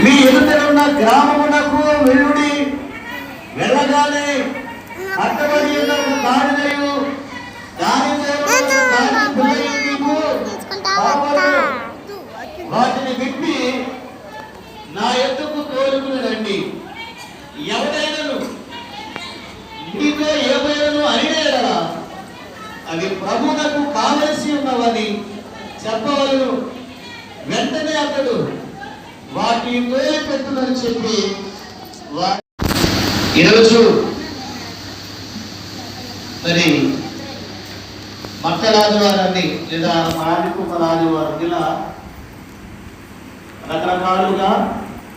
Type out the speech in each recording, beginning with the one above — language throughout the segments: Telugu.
మీ ఎదుటనున్న గ్రామమునకు వెళ్ళుడి, వెళ్ళగానే అట్టబడి ఉన్న గాడిదయు వాటిని విప్పి నా ఎద్దుకు తోలుకుని రండి. ఎవరైనాను నీతో ఏమైనా అడిగేలా అవి ప్రభువునకు కావలసి ఉన్నవని చెప్పవలను. వెంటనే అతడు వాటిని తోలిపెట్టునని చెప్పి ఈరోజు మరి మట్టలాదివారాన్ని లేదా మాదికుమలాదివారం ఇలా రకరకాలుగా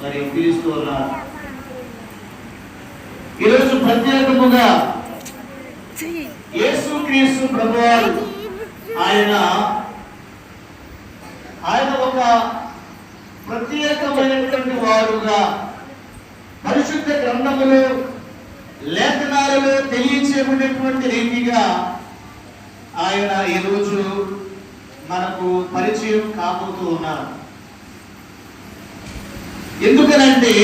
మరి పిలుస్తూ ఉన్నారు. ఈరోజు ప్రత్యేకముగా యేసుక్రీస్తు ప్రభువారు ఆయన ఒక ప్రత్యేకమైనటువంటి వారుగా పరిశుద్ధ గ్రంథములు లేఖనాలలో తెలియచేయబడినటువంటి రీతిగా ఆయన ఈరోజు మనకు పరిచయం కాబోతూ ఉన్నారు. ఎందుకనంటే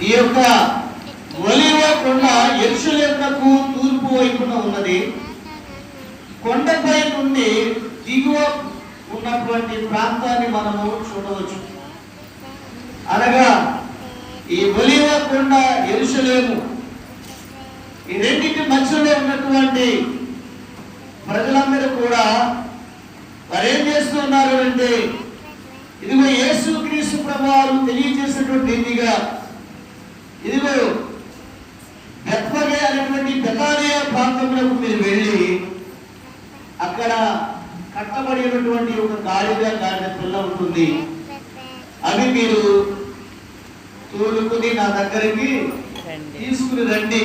ఈ యొక్క ఒలీవ కొండ యెరూషలేమునకు తూర్పు వైపున ఉన్నది. కొండపై నుండి దిగువ ఉన్నటువంటి ప్రాంతాన్ని మనము చూడవచ్చు. అనగా ఈ ఒలీవ కొండ, యెరూషలేము ఈ రెండింటి మధ్యలో ఉన్నటువంటి ప్రజలందరూ కూడా వారు ఏం చేస్తున్నారు అంటే, ఇదిగో యేసుక్రీస్తు ప్రభువారు తెలియజేసినటువంటి రీతిగా ఇదిగో బెత్ఫగే అనేటువంటి బెతానియా ప్రాంతములకు మీరు వెళ్ళి అక్కడ కట్టబడినటువంటి ఒక గాడిద పిల్ల ఉంటుంది, అవి మీరు తోలుకుని నా దగ్గరికి తీసుకుని రండి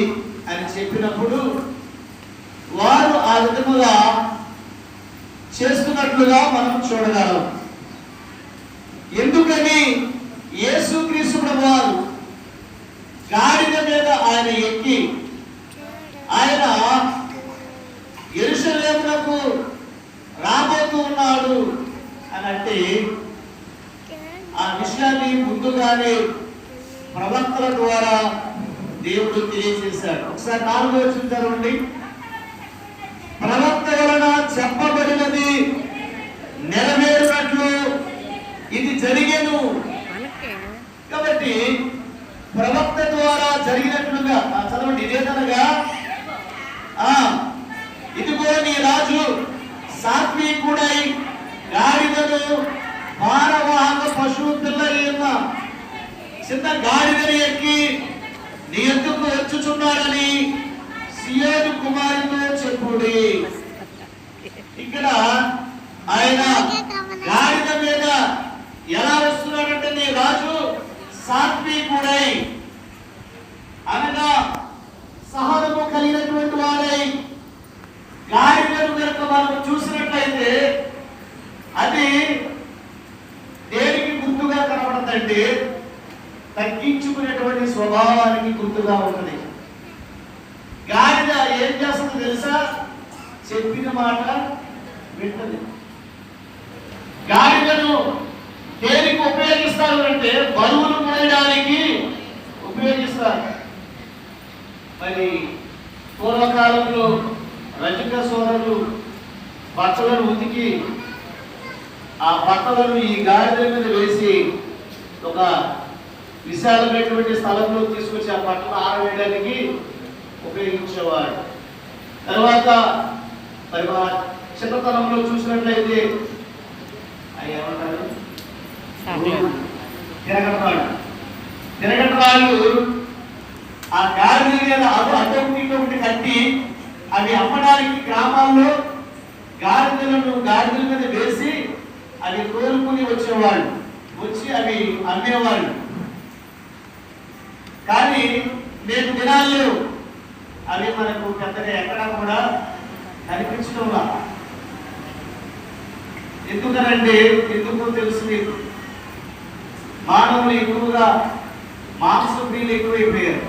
అని చెప్పినప్పుడు వారు ఆ విధముగా చేస్తున్నట్లుగా మనం చూడగలం. ఎందుకని యేసుక్రీస్తు ప్రభువారు గాడిద మీద ఆయన ఎక్కి ఆయన యెరూషలేమునకు రాబోతూ ఉన్నాడు అని అంటే ఆ విషయాన్ని ముందుగానే ప్రవక్తల ద్వారా దేవుడు తెలియజేశాడు. ఒకసారి 4వ వచనం చదవండి. ప్రవక్త వలన చెప్పబడినది నెరవేరినట్లు ఇది జరిగెను. కాబట్టి ప్రవక్త ద్వారా జరిగినట్లుగా చదవండి. ఇదేదనగా ఇదిగో నీ రాజు సాత్వికుడై గాడిదను భారవాహక పశువు పిల్ల చిన్న గాడిదని ఎక్కి నీ ఎద్దుకు వచ్చుచున్నాడని సియోను కుమారుతో చెప్పుడి. ఇక్కడ ఆయన గాడిద మీద ఎలా వస్తున్నాడంటే నీ రాజు సాత్వికుడై అనగా సహనము కలిగినటువంటి వాడై. గాడిదను కనుక మనం చూసినట్లయితే అది దేనికి గుర్తుగా కనబడుతుందంటే తగ్గించుకునేటువంటి స్వభావానికి గుర్తుగా ఉంటుంది. గాడిద ఏం చేస్తుందో తెలుసా? చెప్పిన మాట వింటది. గాడిదను దేనికి ఉపయోగిస్తారు అంటే బరువులు మోయడానికి ఉపయోగిస్తారు. మరి పూర్వకాలంలో రజక సోదరులు బట్టలను ఉతికి ఆ బట్టలను ఈ గాడిద మీద వేసి ఒక విశాలమైనటువంటి స్థలంలో తీసుకొచ్చి ఆ బట్టలు ఆరవేయడానికి ఉపయోగించేవాడు. తర్వాత మరి చిన్నతనంలో చూసినట్లయితే ఏమంటారు, తిరగటరాళ్ళు ఆ గాడిద మీద అడ్డొకటి కట్టి అవి అమ్మడానికి గ్రామాల్లో గాడిదల మీద వేసి అవి తోలుకుని వచ్చేవాళ్ళు, వచ్చి అవి అమ్మేవాళ్ళు. కానీ నేటి దినాల్లో అవి మనకు పెద్దగా ఎక్కడా కూడా కనిపించడంలా. ఎందుకనంటే ఎందుకు తెలుసు మీకు, మానవులు ఎక్కువగా మాంసప్రియులు ఎక్కువైపోయారు.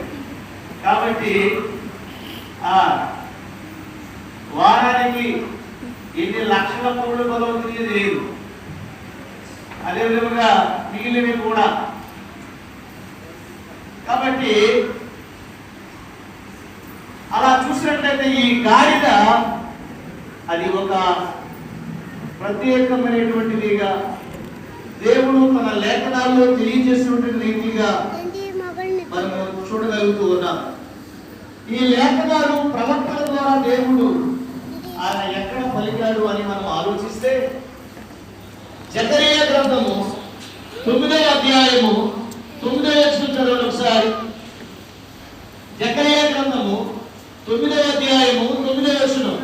కాబట్టి వారానికి ఎన్ని లక్షల కోళ్ళు బలవుతుంది లేదు. అదేవిధంగా మిగిలినవి కూడా. కాబట్టి అలా చూసినట్లయితే ఈ గాడిద అది ఒక ప్రత్యేకమైనటువంటిదిగా దేవుడు తన లేఖనాల్లో తెలియజేసినటువంటి రీతిగా మనము చూడగలుగుతూ ఉన్నాం. ఈ లేఖనాలు ప్రవక్తల ద్వారా దేవుడు ఆయన ఎక్కడ పలికాడు అని మనం ఆలోచిస్తే జకరియా గ్రంథము 9వ అధ్యాయము 9వ వచనం చదవండి ఒకసారి. జకరియా గ్రంథము 9వ అధ్యాయము 9వ వచనం.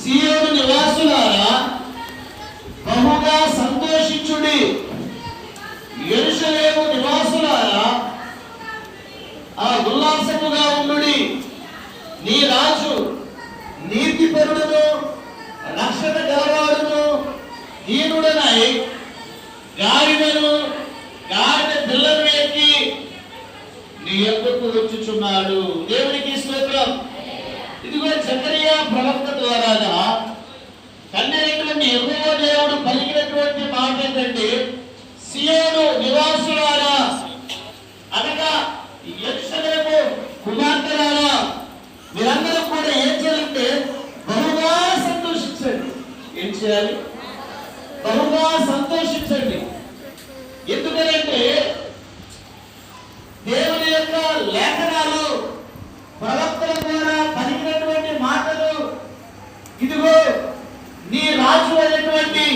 సీయోను నివాసులారా బహుగా సంతోషించుడి, యెరూషలేము నివాసులారా ఉల్లాసముగా ఉండుడి. నీ రాజు నీతిపరుడును రక్షణ గలవాడును దీనుడనై గాడిద పిల్లను ఎక్కి నీ యొద్దకు వచ్చుచున్నాడు. దేవునికి స్తోత్రం. ఇదిగో జకరియా ప్రవక్త ద్వారా కన్నైనటువంటి యెహోవా దేవుడు పలికినటువంటి మాట ఏంటంటే, సీయోను నివాసులారా అనగా యెరూషలేము కుమార్తెలారా మీరందరూ కూడా ఏం చేయాలంటే బహుగా సంతోషించండి. ఏం చేయాలి? బహుగా సంతోషించండి. ఎందుకంటే దేవుని యొక్క లేఖనాలు ప్రవక్తల ద్వారా పలికినటువంటి మాటలు, ఇదిగో నీ రాజు అయినటువంటి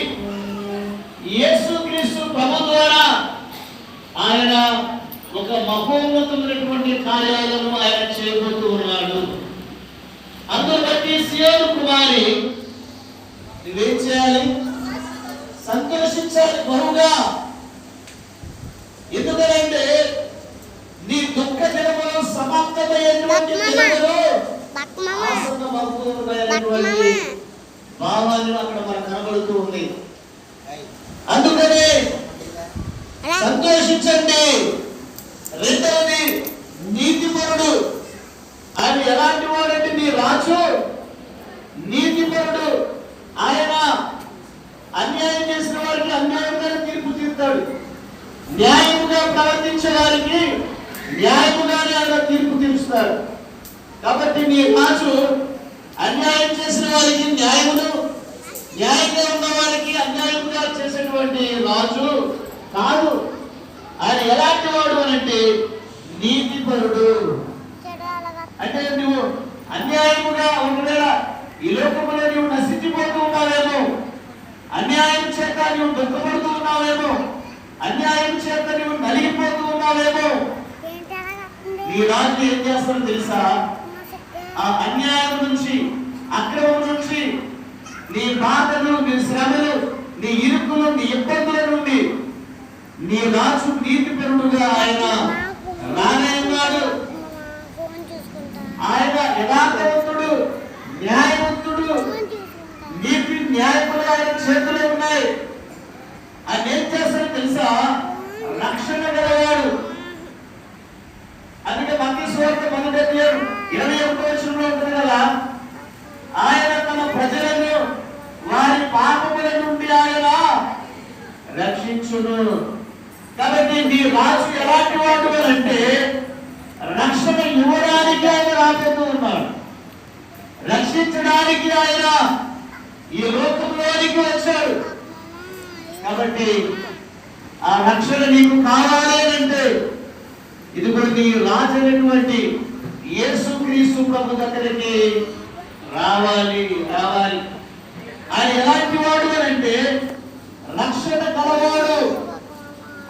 యేసుక్రీస్తు ప్రభు ద్వారా ఆయన ఒక మహోన్నతమైనటువంటి కార్యాలను ఆయన చేయబోతూ ఉన్నాడు. అందులో బట్టి సీయోను కుమారి నువ్వేం చేయాలి? సంతోషించాలి బహుగా. ఎందుకంటే నీ దుఃఖ దినములు సమాప్తమయ్యేటువంటి దినములు ఆసన్నమవుతున్నటువంటి భావాలు అక్కడ మనకు కనబడుతూ ఉంది. అందుకనే సంతోషించండి. రెండవది నీతిపరుడు. ఆయన ఎలాంటి వాడంటే నీ రాజు నీతిపరుడు. ఆయన అన్యాయం చేసిన వారికి అన్యాయంగా తీర్పు తీర్తాడు, న్యాయముగా ప్రవర్తించే వారికి న్యాయముగానే ఆయన తీర్పు తీరుస్తాడు. కాబట్టి నీ రాజు అన్యాయం చేసిన వారికి న్యాయమును, న్యాయంగా ఉన్న వారికి అన్యాయంగా చేసేటువంటి రాజు కాదు. ఆయన ఎలాంటి వాడు అని అంటే నీతిపరుడు. అంటే నువ్వు అన్యాయముగా ఒకవేళ ఈ లోకములో నువ్వు నశించిపోతూ ఉన్నావేమో, అన్యాయం చేత నువ్వు దుఃఖపడుతూ ఉన్నావేమో, అన్యాయం చేత నువ్వు నలిగిపోతూ ఉన్నావేమో, నీ రాజు ఏం చేస్తాడో తెలుసా? ఆ అన్యాయం నుంచి, అక్రమం నుంచి, నీ బాధలు, నీ శ్రమలు, నీ ఇరుకులు, నీ ఇబ్బందుల నుండి నీ రాజు నీతిపరుడుగా ఆయన రానేన్నాడు. ఆయన యథార్థవంతుడు, న్యాయవంతుడు. నీతి న్యాయములు ఆయన చేతులు ఉన్నాయి. ఆయన ఏం చేస్తాడో తెలుసా? రక్షణ గలవాడు. అందుకే మత్తయి సువార్త 21వ వచనంలో ఉంటుంది కదా, ఆయన తమ ప్రజలను వారి పాపముల నుండి ఆయన రక్షించును. కాబట్టి నీ రాజు ఎలాంటి వాడు అంటే రక్షణ ఇవ్వడానికి ఆయన రాబోతూ ఉన్నాడు, రక్షించడానికి ఆయన ఈ లోకంలోనికి వచ్చాడు. కాబట్టి ఆ రక్షణ నీకు కావాలి అంటే ఇది కూడా నీ రాజు అయినటువంటి యేసుక్రీస్తు ప్రభు దగ్గరికి రావాలి. ఆయన ఎలాంటి వాడు అంటే రక్షణ కలవాడు.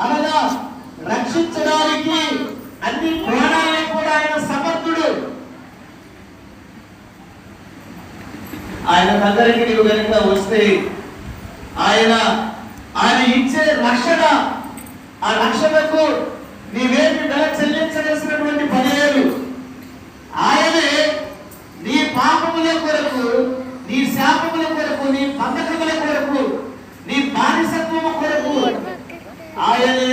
అనగా రక్షించడానికి అన్ని కోణాలను కూడా ఆయన సమర్థుడు. ఆయన దగ్గరికి నీవు కనుక వస్తే ఆయన ఇచ్చే రక్షణ, ఆ రక్షణకు నీవేమి వెల చెల్లించవలసినటువంటి పని లేదు. ఆయనే నీ పాపముల కొరకు, నీ శాపముల కొరకు, నీ బంధకముల కొరకు, నీ బానిసత్వము కొరకు ఆయనే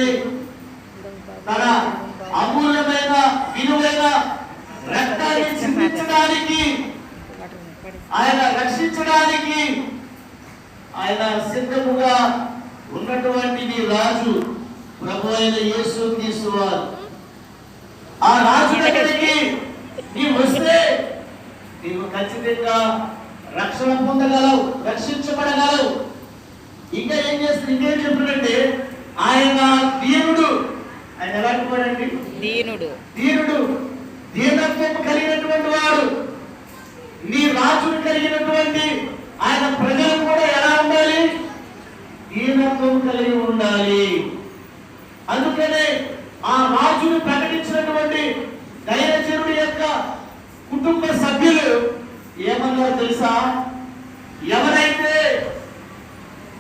తన అమూల్యమైన విలువైన రక్తాన్ని చిందించడానికి, ఆయన రక్షించడానికి ఆయన సిద్ధముగా ఉన్నటువంటి నీ రాజు ప్రభు అయిన యేసుక్రీస్తు వారు. ఆ రాజు దగ్గరికి నీవు వస్తే నీవు ఖచ్చితంగా రక్షణ పొందగలవు, రక్షించబడగలవు. ఇంకా ఏం చేస్తుంది, ఇంకేం చెప్తున్నాడంటే ఆయన దీనుడు. ఆయన ఎలాంటి వాడండి? దీనుడు, దీనత్వం కలిగినటువంటి వాడు. నీ రాజును కలిగినటువంటి ఆయన ప్రజలు కూడా ఎలా ఉండాలి? దీనత్వం కలిగి ఉండాలి. అందుకనే ఆ రాజును ప్రకటించినటువంటి దైవజనుడి యొక్క కుటుంబ సభ్యులు ఏమన్నారో తెలుసా? ఎవరైతే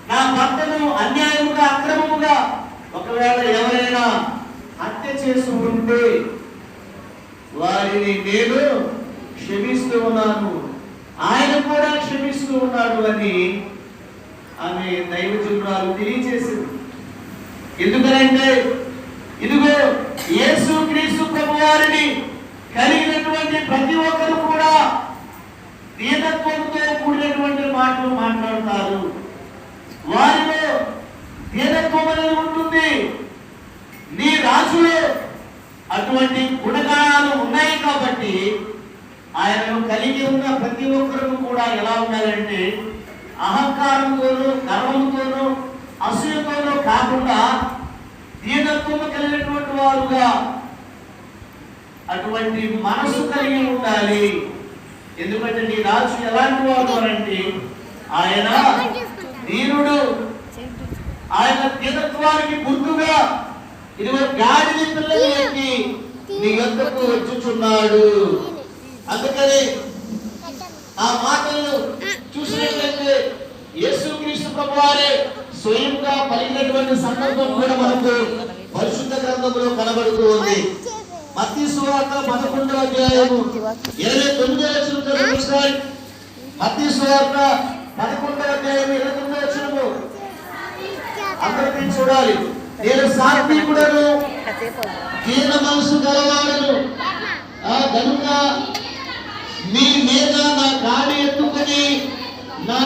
నా భర్తను అన్యాయముగా అక్రమముగా ఒకవేళ ఎవరైనా హత్య చేసి ఉంటే వారిని నేను క్షమిస్తూ ఉన్నాను, ఆయన కూడా క్షమిస్తూ ఉన్నాడు అని ఆమె దైవజనురాలు తెలియజేసింది. ఎందుకనంటే ఇదిగో యేసుక్రీస్తు ప్రభువారిని కలిగినటువంటి ప్రతి ఒక్కరు కూడా దీనత్వంతో కూడినటువంటి మాటలు మాట్లాడతారు. వారిలో దీనత్వం అనేది ఉంటుంది. నీ రాజులో అటువంటి గుణగానాలు ఉన్నాయి కాబట్టి ఆయనను కలిగి ఉన్న ప్రతి ఒక్కరు కూడా ఎలా ఉండాలంటే అహంకారంతోనూ గర్వంతోనూ అసూయతోనూ కాకుండా దీనత్వం కలిగినటువంటి వారుగా అటువంటి మనసు కలిగి ఉండాలి. ఎందుకంటే నీ రాజు ఎలాంటి వాడు అంటే ఆయన దీనుడు. ఆయన దీనత్వానికి గుర్తుగా ఇదిగో గాడిద పిల్లలు ఎక్కి నీ యొద్దకు వచ్చుచున్నాడు. అందుకని ఆ మాటలను చూసినట్లయితే యేసుక్రీస్తు ప్రభువారే స్వయంగా పలికినటువంటి సందర్భం కూడా మనకు పరిశుద్ధ గ్రంథంలో కనబడుతూ ఉంది. మత్తయి సువార్త 11వ అధ్యాయము 29వ వచనం చూడండి. మత్తయి సువార్త 11వ అధ్యాయము 29వ వచనము అందరికీ చూడాలి. నేను సాత్వికుడను, దీన మనసు గలవాడను కనుక మీ మీద నా గాడి ఎత్తుకొని నా